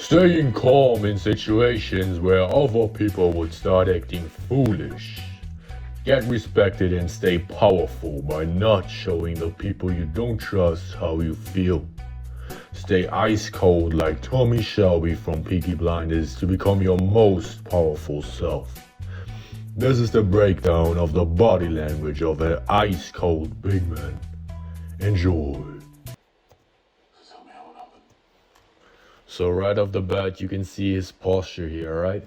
Staying calm in situations where other people would start acting foolish. Get respected and stay powerful by not showing the people you don't trust how you feel. Stay ice cold like Tommy Shelby from Peaky Blinders to become your most powerful self. This is the breakdown of the body language of an ice cold big man. Enjoy. So right off the bat you can see his posture here, right?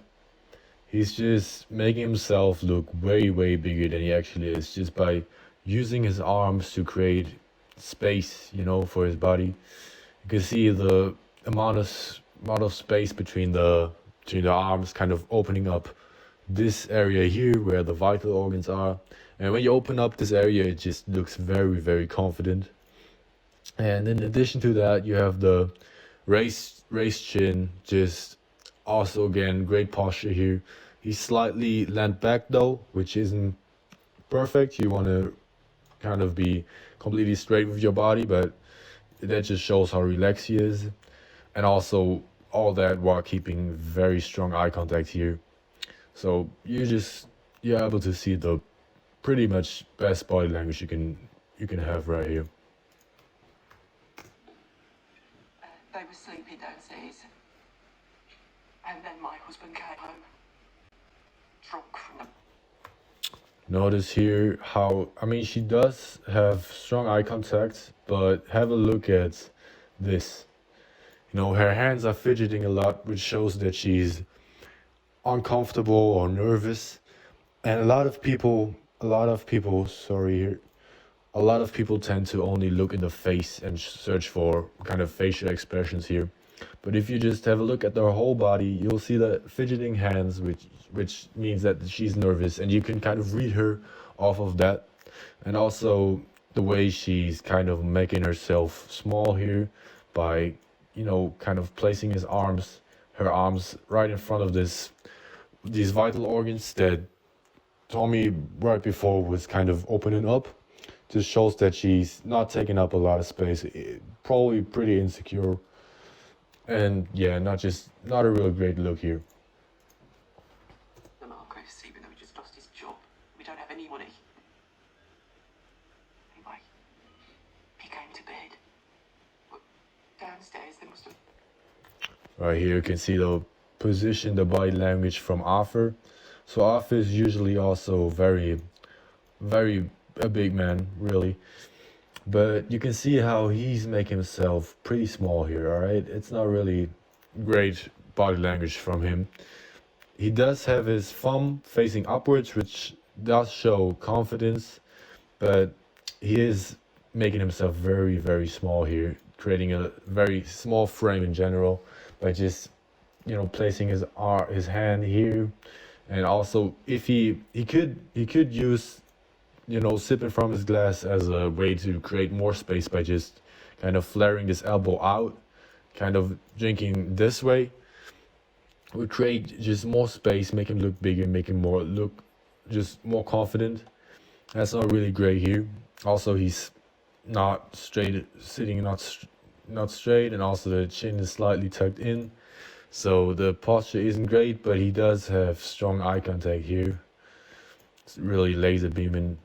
He's just making himself look way bigger than he actually is just by using his arms to create space, for his body. You can see the amount of space between the arms kind of opening up this area here where the vital organs are. And when you open up this area, it just looks very confident. And in addition to that, you have the raised chin, just also again great posture here. He's slightly leant back though, which isn't perfect. You want to kind of be completely straight with your body, but that just shows how relaxed he is. And also all that while keeping very strong eye contact here. So you're able to see the pretty much best body language you can have right here. They were sleeping downstairs, and then my husband came home, drunk from the... Notice here how, she does have strong eye contact, but have a look at this. Her hands are fidgeting a lot, which shows that she's uncomfortable or nervous. And a lot of people tend to only look in the face and search for kind of facial expressions here. But if you just have a look at her whole body, you'll see the fidgeting hands, which means that she's nervous, and you can kind of read her off of that. And also the way she's kind of making herself small here by, kind of placing her arms right in front of these vital organs that Tommy right before was kind of opening up. Just shows that she's not taking up a lot of space, probably pretty insecure. And yeah, not a real great look here. The Marcos, even though he just lost his job, we don't have any money. Anyway, he came to bed. But downstairs they must have... Right here you can see the position, the body language from Arthur. So Arthur is usually also very a big man, really. But you can see how he's making himself pretty small here, alright? It's not really great body language from him. He does have his thumb facing upwards, which does show confidence, but he is making himself very small here, creating a very small frame in general by just, placing his hand here. And also if he could use, sipping from his glass as a way to create more space by just kind of flaring this elbow out, kind of drinking this way would create just more space, make him look bigger, make him look just more confident. That's not really great here. Also, he's not straight, sitting not straight, and also the chin is slightly tucked in. So the posture isn't great, but he does have strong eye contact here. It's really laser beaming.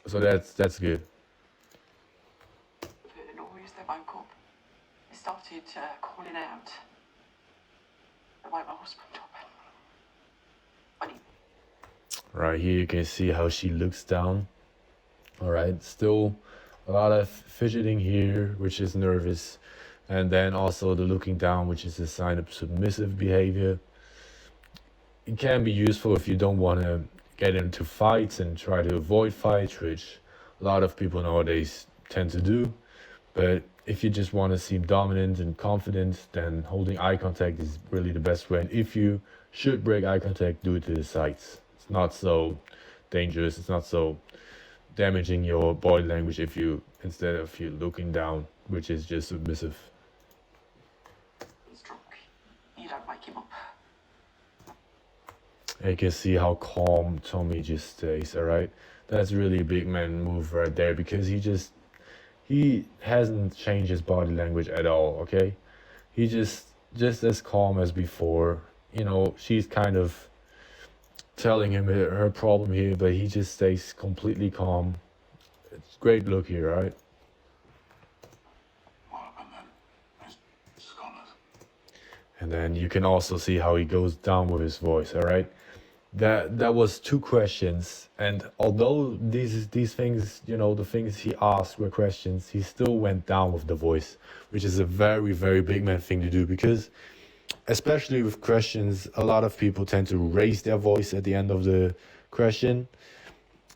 So that's good. We heard a noise, they woke up. They started calling out. They woke my husband up. When he... Right here you can see how she looks down. Alright, still a lot of fidgeting here, which is nervous. And then also the looking down, which is a sign of submissive behavior. It can be useful if you don't want to get into fights and try to avoid fights, which a lot of people nowadays tend to do. But if you just want to seem dominant and confident, then holding eye contact is really the best way. And if you should break eye contact, do it to the sides. It's not so dangerous. It's not so damaging your body language instead of you looking down, which is just submissive. He's drunk. You don't wake him up. And you can see how calm Tommy just stays, alright? That's really a big man move right there, because he hasn't changed his body language at all, okay? He just just as calm as before. She's kind of telling him her problem here, but he just stays completely calm. It's great look here, right? What happened then? Miss Connors. And then you can also see how he goes down with his voice, all right? That was two questions, and although these things, the things he asked were questions, he still went down with the voice, which is a very, very big man thing to do, because especially with questions, a lot of people tend to raise their voice at the end of the question,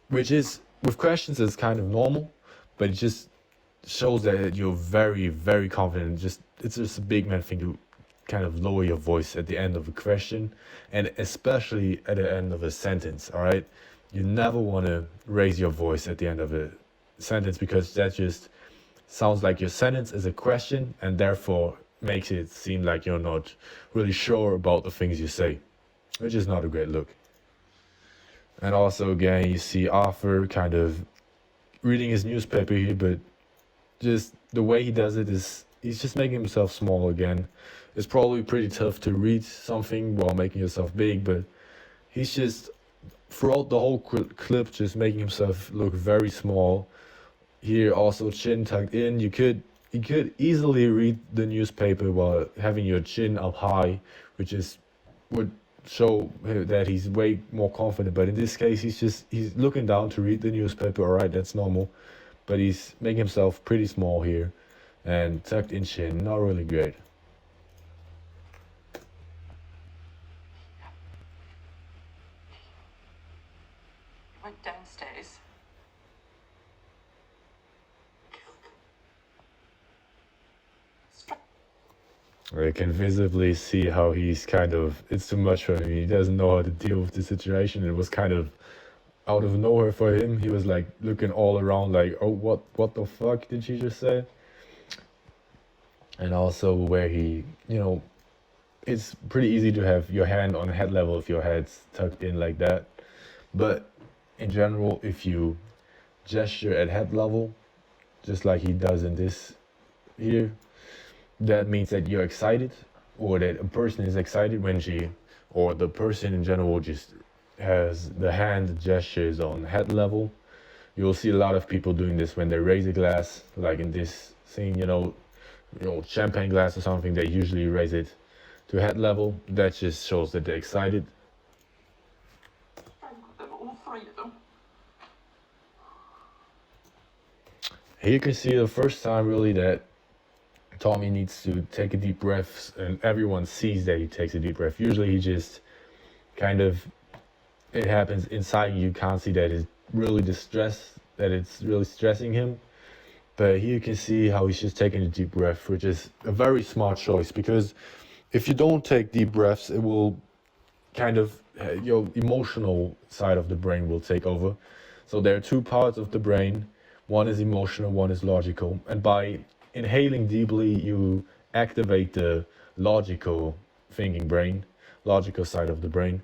which is, with questions, it's kind of normal, but it just shows that you're very, very confident. It's just a big man thing to kind of lower your voice at the end of a question, and especially at the end of a sentence. All right, you never want to raise your voice at the end of a sentence, because that just sounds like your sentence is a question, and therefore makes it seem like you're not really sure about the things you say, which is not a great look. And also, again, you see Arthur kind of reading his newspaper here, but just the way he does it is he's just making himself small again. It's probably pretty tough to read something while making yourself big, but he's just throughout the whole clip just making himself look very small. Here also chin tucked in. You could easily read the newspaper while having your chin up high, which would show that he's way more confident. But in this case, he's looking down to read the newspaper. All right, that's normal, but he's making himself pretty small here, and tucked in chin, not really great. He went downstairs. I can visibly see how he's kind of, it's too much for him. He doesn't know how to deal with the situation. It was kind of out of nowhere for him. He was like looking all around like, oh, what the fuck did she just say? And also where he, it's pretty easy to have your hand on head level if your head's tucked in like that. But in general, if you gesture at head level, just like he does in this here, that means that you're excited, or that a person is excited when or the person in general just has the hand gestures on head level. You'll see a lot of people doing this when they raise a glass, like in this scene, champagne glass or something. They usually raise it to head level. That just shows that they're excited. All three of them. Here you can see the first time really that Tommy needs to take a deep breath, and everyone sees that he takes a deep breath. Usually he just kind of, it happens inside you can't see that it's really that it's really stressing him. But here you can see how he's just taking a deep breath, which is a very smart choice, because if you don't take deep breaths, it will kind of, your emotional side of the brain will take over. So there are two parts of the brain. One is emotional, one is logical. And by inhaling deeply, you activate the logical thinking brain, logical side of the brain,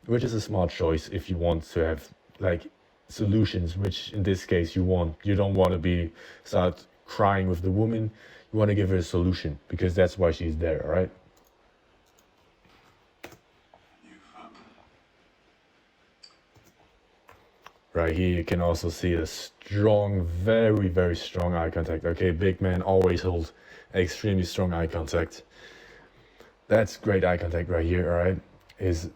which is a smart choice if you want to have like solutions, which in this case you don't want to start crying with the woman. You want to give her a solution, because that's why she's there, all right? Right here you can also see a strong, very, very strong eye contact. Okay, big men always hold extremely strong eye contact. That's great eye contact right here, all right? His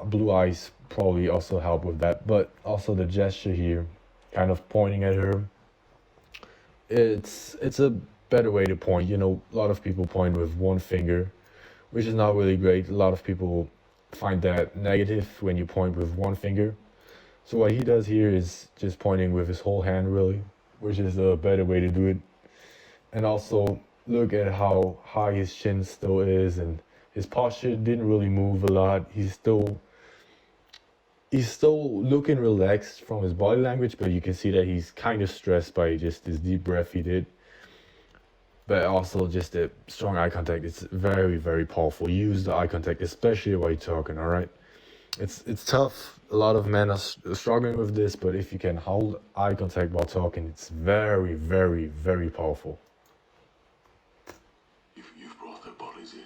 blue eyes probably also help with that, but also the gesture here, kind of pointing at her. It's a better way to point. A lot of people point with one finger, which is not really great. A lot of people find that negative when you point with one finger. So what he does here is just pointing with his whole hand, really, which is a better way to do it. And also look at how high his chin still is, and his posture didn't really move a lot. He's still looking relaxed from his body language, but you can see that he's kind of stressed by just this deep breath he did. But also just the strong eye contact. It's very, very powerful. Use the eye contact, especially while you're talking, all right? It's tough. A lot of men are struggling with this, but if you can hold eye contact while talking, it's very, very, very powerful. You've brought their bodies here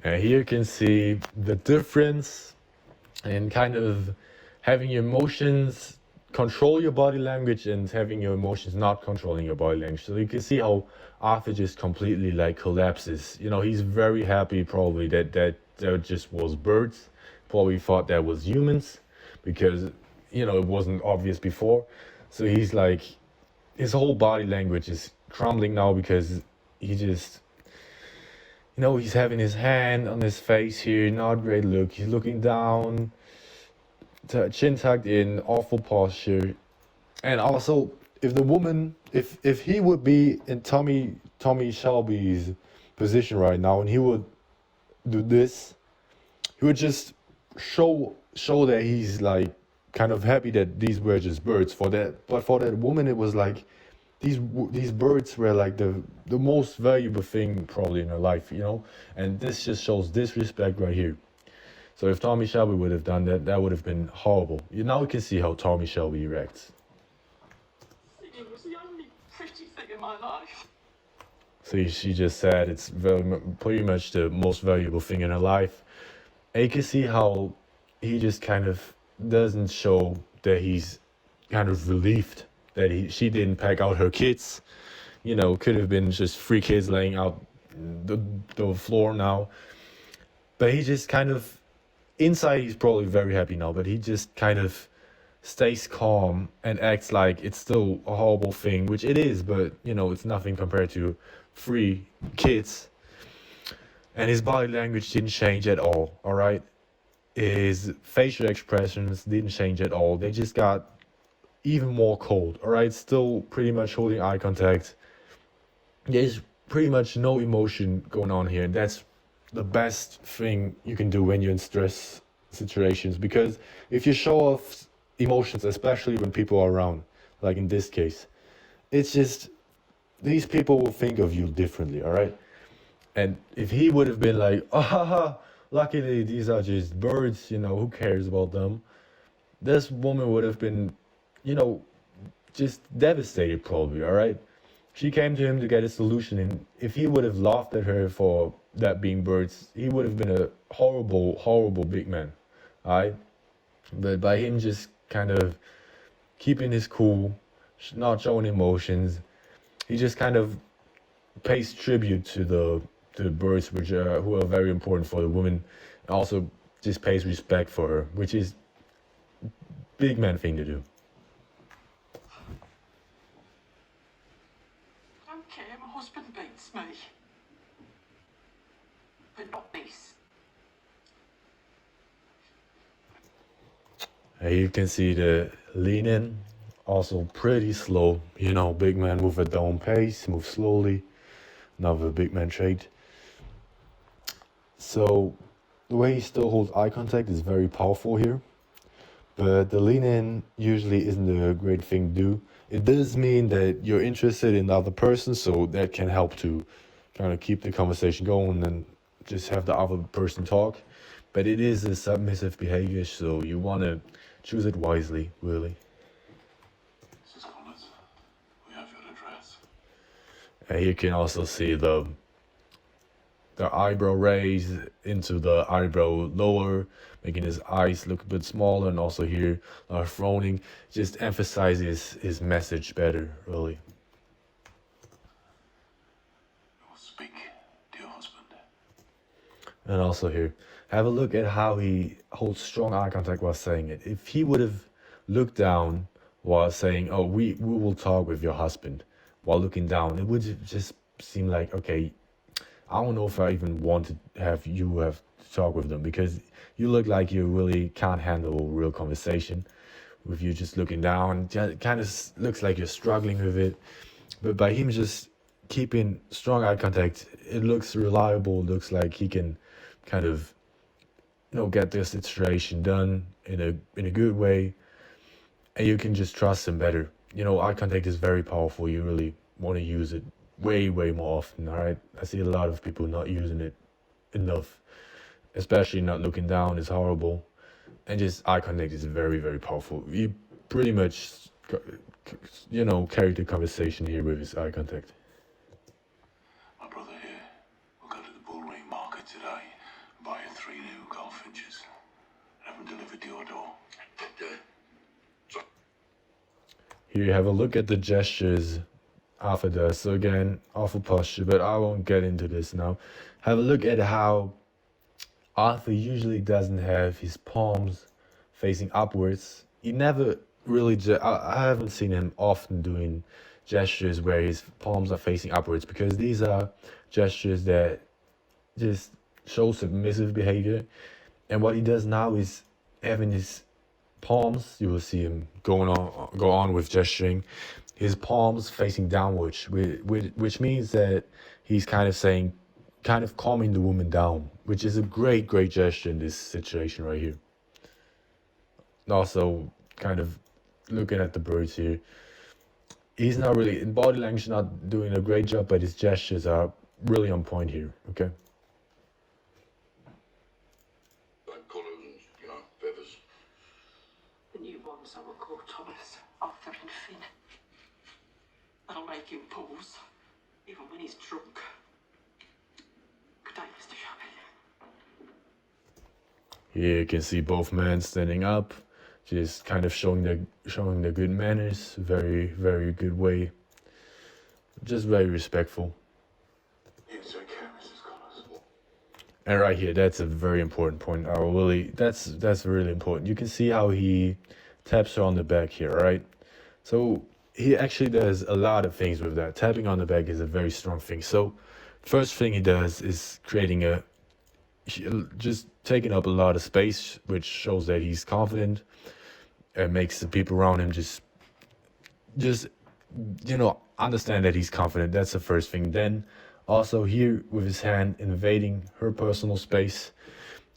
And here you can see the difference and kind of having your emotions control your body language and having your emotions not controlling your body language. So you can see how Arthur just completely like collapses. You know, he's very happy probably that just was birds. Probably thought that was humans because it wasn't obvious before. So he's like his whole body language is crumbling now because he just he's having his hand on his face here, not great look. He's looking down, chin tucked in, awful posture. And also, if the woman, if he would be in Tommy Shelby's position right now, and he would do this, he would just show that he's like kind of happy that these were just birds. For that, but for that woman, it was like these birds were like the most valuable thing probably in her life, And this just shows disrespect right here. So if Tommy Shelby would have done that, that would have been horrible. Now you can see how Tommy Shelby reacts. It was the only pretty thing in my life. So she just said it's pretty much the most valuable thing in her life. And you can see how he just kind of doesn't show that he's kind of relieved that she didn't pack out her kids. Could have been just 3 kids laying out the floor now. But he just kind of, inside he's probably very happy now, but he just kind of stays calm and acts like it's still a horrible thing, which it is, but it's nothing compared to 3 kids. And his body language didn't change at all right? His facial expressions didn't change at all. They just got even more cold, all right? Still pretty much holding eye contact. There's pretty much no emotion going on here. That's the best thing you can do when you're in stress situations, because if you show off emotions, especially when people are around, like in this case, it's just these people will think of you differently, all right? And if he would have been like, oh, haha, luckily these are just birds, who cares about them? This woman would have been, you know, just devastated probably, all right? She came to him to get a solution, and if he would have laughed at her for that being birds, he would have been a horrible, horrible big man, all right? But by him just kind of keeping his cool, not showing emotions, he just kind of pays tribute to the birds, which who are very important for the woman, and also just pays respect for her, which is big man thing to do. I don't care, my husband beats me. But not this. You can see the lean in, also pretty slow. Big man move at their own pace, move slowly. Another big man trait. So the way he still holds eye contact is very powerful here. But the lean in usually isn't a great thing to do. It does mean that you're interested in the other person, so that can help to kind of keep the conversation going and just have the other person talk. But it is a submissive behavior, so you want to choose it wisely, really. Mrs. Connors, we have your address. And you can also see the eyebrow raise into the eyebrow lower, making his eyes look a bit smaller, and also here frowning just emphasizes his message better, really. You will speak to your husband. And also here, have a look at how he holds strong eye contact while saying it. If he would have looked down while saying, "Oh, we will talk with your husband," while looking down, it would just seem like, okay, I don't know if I even want to have to talk with them, because you look like you really can't handle a real conversation with you just looking down. It kind of looks like you're struggling with it. But by him just keeping strong eye contact, it looks reliable. It looks like he can kind of get this situation done in a good way, and you can just trust him better. Eye contact is very powerful. You really want to use it way, way more often, all right? I see a lot of people not using it enough, especially not looking down is horrible. And just eye contact is very, very powerful. You pretty much, carry the conversation here with his eye contact. My brother here will go to the bull ring market today. Here, have a look at the gestures Alpha does. So again, awful posture, but I won't get into this now. Have a look at how Arthur usually doesn't have his palms facing upwards. He never really, I haven't seen him often doing gestures where his palms are facing upwards because these are gestures that just show submissive behavior. And what he does now is having his palms, you will see him go on with gesturing, his palms facing downwards, which means that he's kind of saying, kind of calming the woman down, which is a great gesture in this situation right here. Also, kind of looking at the birds here, he's not really in body language, not doing a great job, but his gestures are really on point here. Okay. Like collars and, feathers. The new ones I will call Thomas, Arthur and Finn. That'll make him pause, even when he's drunk. Good day, Mr. Shelby. Here you can see both men standing up, just kind of showing the good manners, very good way, just very respectful. You take care, Mrs. Connors. And right here, that's a very important point. That's really important. You can see how he taps her on the back here, right? So he actually does a lot of things with that. Tapping on the back is a very strong thing. So first thing he does is just taking up a lot of space, which shows that he's confident and makes the people around him just understand that he's confident. That's the first thing. Then also here with his hand invading her personal space.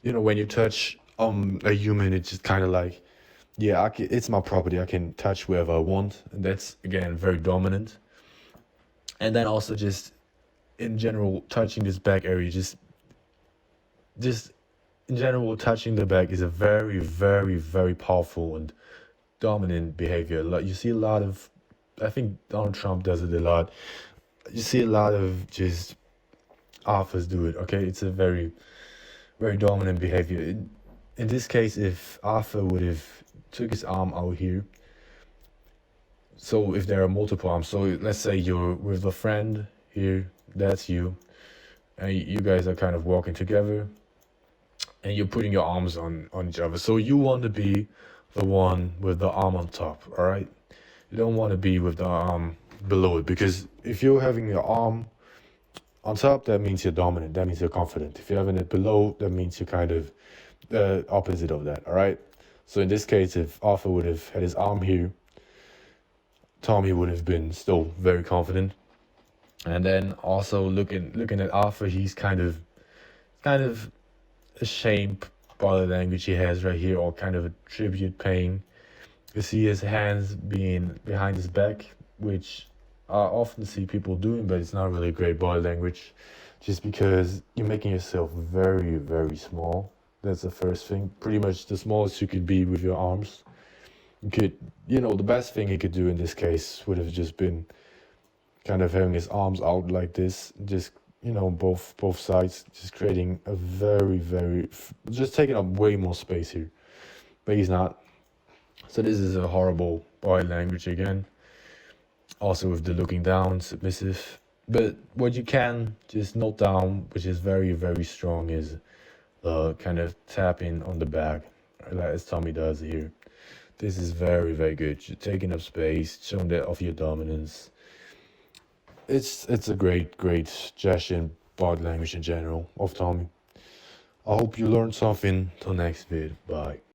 When you touch a human, it's just kind of like, yeah, it's my property. I can touch wherever I want. And that's, again, very dominant. And then also just in general, touching this back area, just in general, touching the back is a very powerful and dominant behavior. Like you see a lot of, I think Donald Trump does it a lot. You see a lot of just authors do it. Okay, it's a very dominant behavior. In this case, if Arthur would have took his arm out here, so if there are multiple arms, so let's say you're with a friend here, that's you, and you guys are kind of walking together, and you're putting your arms on each other. So you want to be the one with the arm on top, all right? You don't want to be with the arm below it, because if you're having your arm on top, that means you're dominant. That means you're confident. If you're having it below, that means you're kind of the opposite of that, all right? So in this case, if Arthur would have had his arm here, Tommy would have been still very confident. And then also looking at Arthur, he's kind of ashamed body language he has right here, or kind of a tribute paying. You see his hands being behind his back, which I often see people doing, but it's not really great body language, just because you're making yourself very small. That's the first thing. Pretty much the smallest you could be with your arms. You could, the best thing he could do in this case would have just been kind of having his arms out like this, just, both sides, just creating a just taking up way more space here. But he's not. So this is a horrible body language again. Also with the looking down, submissive. But what you can just note down, which is very strong, is kind of tapping on the back, as Tommy does here. This is very good. You're taking up space, showing that of your dominance. It's a great gesture in body language in general of Tommy. I hope you learned something. Till next vid. Bye.